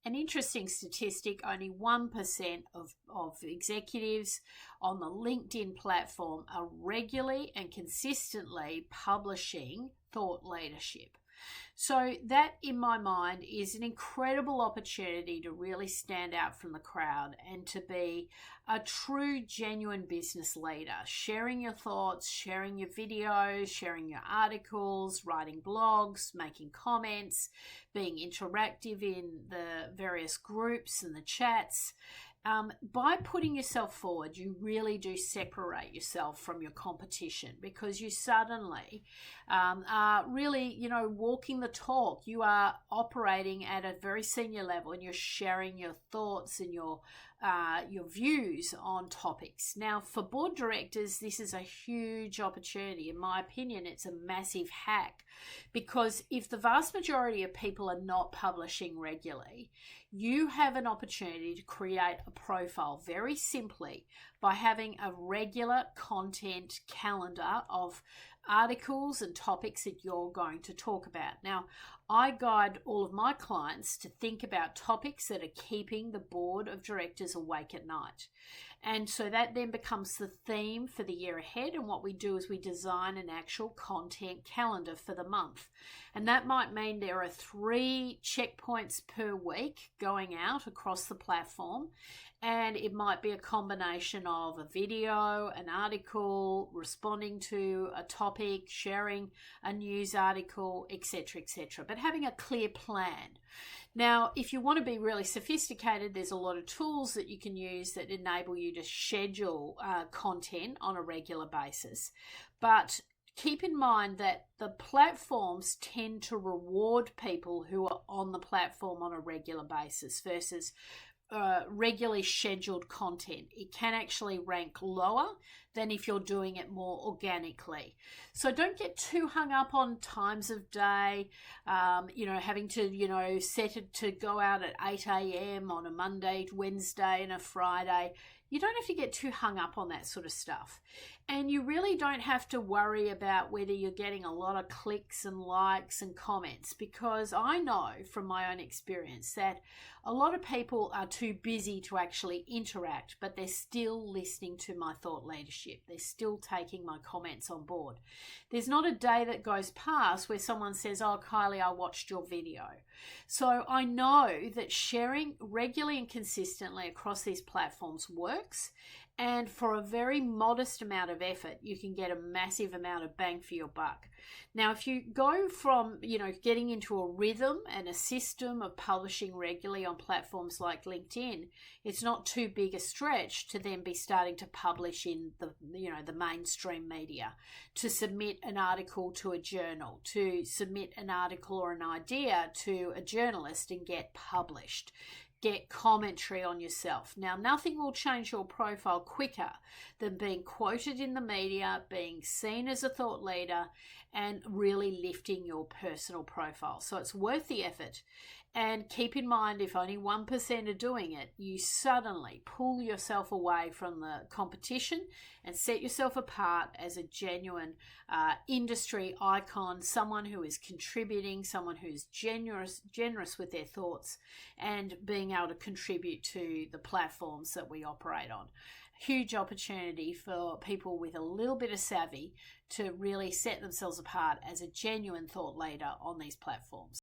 An interesting statistic, only 1% of executives on the LinkedIn platform are regularly and consistently publishing thought leadership. So that, in my mind, is an incredible opportunity to really stand out from the crowd and to be a true, genuine business leader, sharing your thoughts, sharing your videos, sharing your articles, writing blogs, making comments, being interactive in the various groups and the chats. By putting yourself forward, you really do separate yourself from your competition, because you suddenly are really, walking the talk. You are operating at a very senior level, and you're sharing your thoughts and your views on topics. Now, for board directors, this is a huge opportunity. In my opinion, it's a massive hack, because if the vast majority of people are not publishing regularly, you have an opportunity to create a profile very simply by having a regular content calendar of articles and topics that you're going to talk about. Now, I guide all of my clients to think about topics that are keeping the board of directors awake at night. And so that then becomes the theme for the year ahead. And what we do is we design an actual content calendar for the month. And that might mean there are 3 checkpoints per week going out across the platform. And it might be a combination of a video, an article, responding to a topic, sharing a news article, etc., etc. But having a clear plan. Now, if you want to be really sophisticated, there's a lot of tools that you can use that enable you to schedule content on a regular basis. But keep in mind that the platforms tend to reward people who are on the platform on a regular basis versus regularly scheduled content. It can actually rank lower than if you're doing it more organically. So don't get too hung up on times of day, having to, set it to go out at 8 a.m. on a Monday, Wednesday, and a Friday. You don't have to get too hung up on that sort of stuff. And you really don't have to worry about whether you're getting a lot of clicks and likes and comments, because I know from my own experience that a lot of people are too busy to actually interact, but they're still listening to my thought leadership. They're still taking my comments on board. There's not a day that goes past where someone says, "Oh, Kylie, I watched your video." So I know that sharing regularly and consistently across these platforms works. And for a very modest amount of effort, you can get a massive amount of bang for your buck. Now, if you go from, getting into a rhythm and a system of publishing regularly on platforms like LinkedIn, it's not too big a stretch to then be starting to publish in the mainstream media, to submit an article to a journal, to submit an article or an idea to a journalist and get published. Get commentary on yourself. Now, nothing will change your profile quicker than being quoted in the media, being seen as a thought leader, and really lifting your personal profile. So it's worth the effort. And keep in mind, if only 1% are doing it, you suddenly pull yourself away from the competition and set yourself apart as a genuine industry icon, someone who is contributing, someone who's generous with their thoughts, and being able to contribute to the platforms that we operate on. Huge opportunity for people with a little bit of savvy to really set themselves apart as a genuine thought leader on these platforms.